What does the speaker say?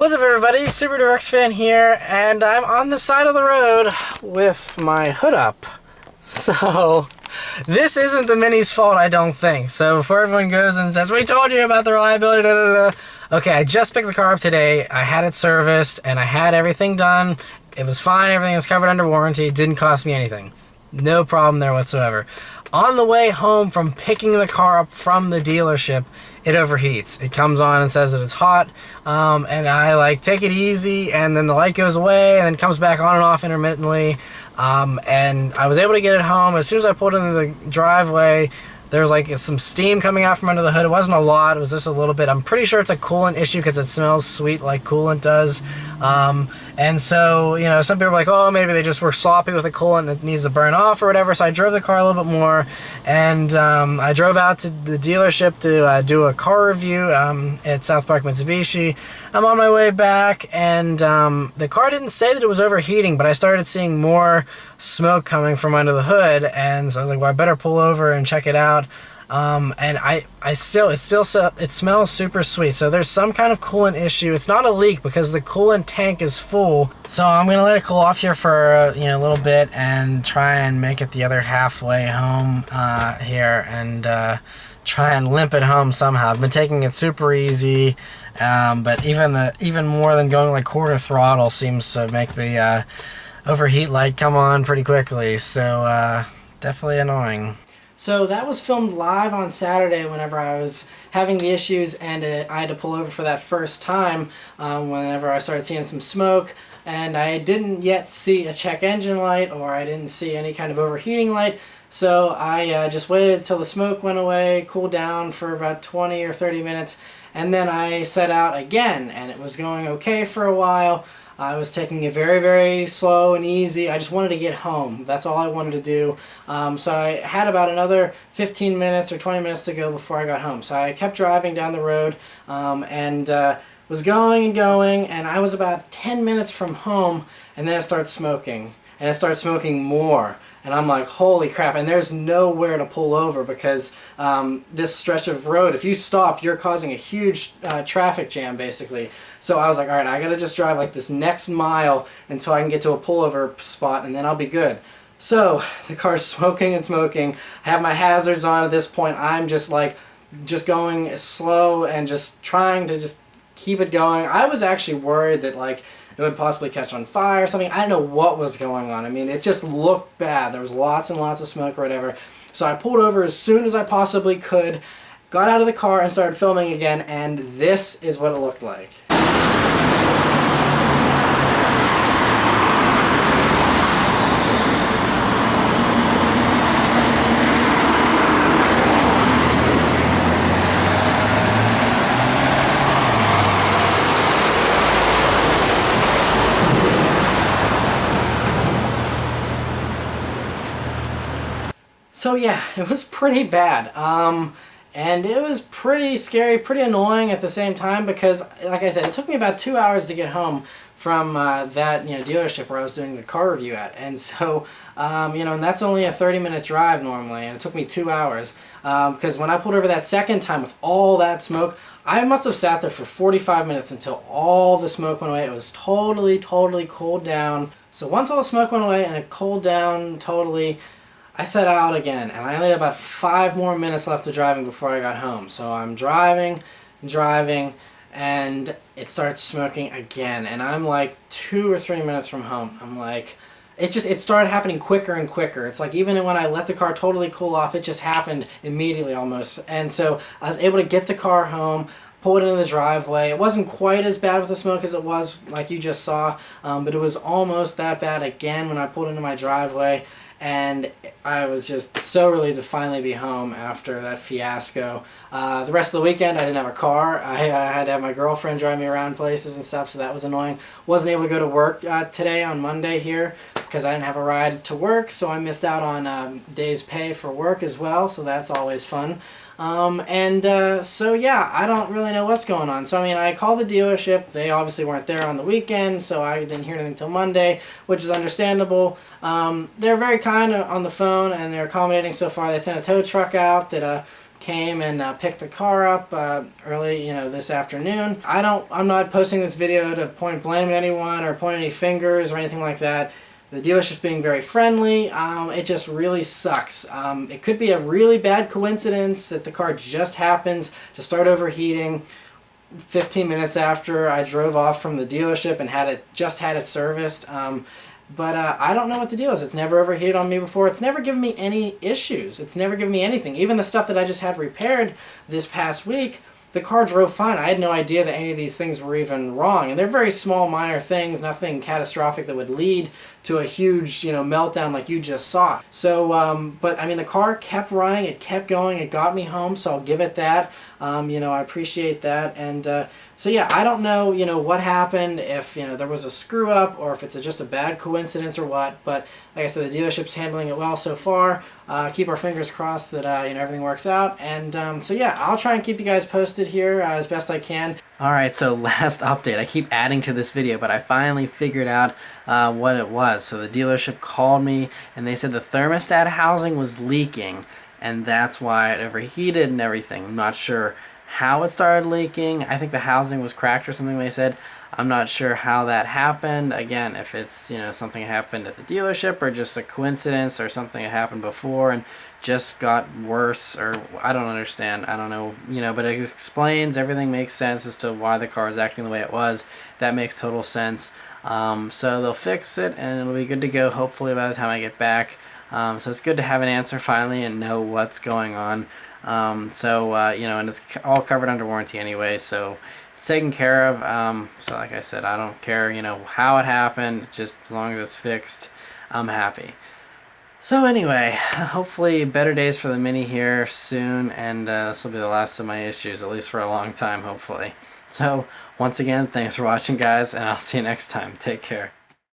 What's up, everybody? Super Deluxe Fan here, and I'm on the side of the road with my hood up. So, this isn't the Mini's fault, I don't think. So, before everyone goes and says, "We told you about the reliability, da da da." Okay, I just picked the car up today. I had it serviced, and I had everything done. It was fine. Everything was covered under warranty. It didn't cost me anything. No problem there whatsoever. On the way home from picking the car up from the dealership, it overheats. It comes on and says that it's hot, and I take it easy, and then the light goes away and then comes back on and off intermittently. And I was able to get it home. As soon as I pulled into the driveway, there was some steam coming out from under the hood. It wasn't a lot, it was just a little bit. I'm pretty sure it's a coolant issue because it smells sweet like coolant does. And so, some people are like, oh, maybe they just were sloppy with the coolant and it needs to burn off or whatever. So I drove the car a little bit more, and I drove out to the dealership to do a car review at South Park Mitsubishi. I'm on my way back, and the car didn't say that it was overheating, but I started seeing more smoke coming from under the hood, and so I was like, well, I better pull over and check it out. And it smells super sweet. So there's some kind of coolant issue. It's not a leak because the coolant tank is full. So I'm gonna let it cool off here for a little bit and try and make it the other halfway home here, and try and limp it home somehow. I've been taking it super easy, but even more than going like quarter throttle seems to make the overheat light come on pretty quickly. So definitely annoying. So that was filmed live on Saturday whenever I was having the issues, and I had to pull over for that first time whenever I started seeing some smoke, and I didn't yet see a check engine light, or I didn't see any kind of overheating light. So I just waited till the smoke went away, cooled down for about 20 or 30 minutes, and then I set out again, and it was going okay for a while. I was taking it very, very slow and easy. I just wanted to get home. That's all I wanted to do. So I had about another 15 minutes or 20 minutes to go before I got home. So I kept driving down the road and was going and going, and I was about 10 minutes from home, and then it started smoking. And it started smoking more. And I'm like, holy crap, and there's nowhere to pull over because this stretch of road, if you stop, you're causing a huge traffic jam, basically. So I was like, all right, I gotta just drive like this next mile until I can get to a pullover spot, and then I'll be good. So the car's smoking and smoking. I have my hazards on at this point. I'm just going slow and just trying to just keep it going. I was actually worried that it would possibly catch on fire or something. I didn't know what was going on. I mean, it just looked bad. There was lots and lots of smoke or whatever. So I pulled over as soon as I possibly could, got out of the car and started filming again, and this is what it looked like. So yeah, it was pretty bad, and it was pretty scary, pretty annoying at the same time because, like I said, it took me about 2 hours to get home from that dealership where I was doing the car review at, and so and that's only a 30-minute drive normally, and it took me 2 hours because when I pulled over that second time with all that smoke, I must have sat there for 45 minutes until all the smoke went away. It was totally cooled down. So once all the smoke went away and it cooled down totally, I set out again, and I only had about 5 more minutes left of driving before I got home. So I'm driving, and it starts smoking again, and I'm like 2 or 3 minutes from home. I'm like, it started happening quicker and quicker. It's like even when I let the car totally cool off, it just happened immediately almost. And so I was able to get the car home, pull it into the driveway. It wasn't quite as bad with the smoke as it was like you just saw, but it was almost that bad again when I pulled into my driveway. And I was just so relieved to finally be home after that fiasco. The rest of the weekend I didn't have a car. I had to have my girlfriend drive me around places and stuff, so that was annoying. Wasn't able to go to work today on Monday here because I didn't have a ride to work, so I missed out on days pay for work as well, so that's always fun. So yeah, I don't really know what's going on. So I mean, I called the dealership. They obviously weren't there on the weekend, so I didn't hear anything until Monday, which is understandable. They're very kind on the phone, and they're accommodating so far. They sent a tow truck out that came and picked the car up early, this afternoon. I'm not posting this video to point blame at anyone or point any fingers or anything like that. The dealership's being very friendly. It just really sucks. It could be a really bad coincidence that the car just happens to start overheating 15 minutes after I drove off from the dealership and just had it serviced. But I don't know what the deal is. It's never overheated on me before. It's never given me any issues. It's never given me anything. Even the stuff that I just had repaired this past week, the car drove fine. I had no idea that any of these things were even wrong. And they're very small, minor things, nothing catastrophic that would lead to a huge, meltdown like you just saw. So, but I mean, the car kept running. It kept going. It got me home, so I'll give it that. I appreciate that. And so, yeah, I don't know, what happened, if, there was a screw up or if it's just a bad coincidence or what. But like I said, the dealership's handling it well so far. Keep our fingers crossed that, everything works out. And so, yeah, I'll try and keep you guys posted here as best I can. Alright, so last update. I keep adding to this video, but I finally figured out what it was. So the dealership called me, and they said the thermostat housing was leaking, and that's why it overheated and everything. I'm not sure how it started leaking. I think the housing was cracked or something, they said. I'm not sure how that happened. Again, if it's, something that happened at the dealership or just a coincidence or something that happened before and just got worse, or I don't understand. I don't know, but it explains, everything makes sense as to why the car is acting the way it was. That makes total sense. So they'll fix it and it'll be good to go hopefully by the time I get back. So it's good to have an answer finally and know what's going on. And it's all covered under warranty anyway, so it's taken care of. So like I said, I don't care, how it happened, just as long as it's fixed, I'm happy. So anyway, hopefully better days for the Mini here soon, and this will be the last of my issues, at least for a long time, hopefully. So once again, thanks for watching, guys, and I'll see you next time. Take care.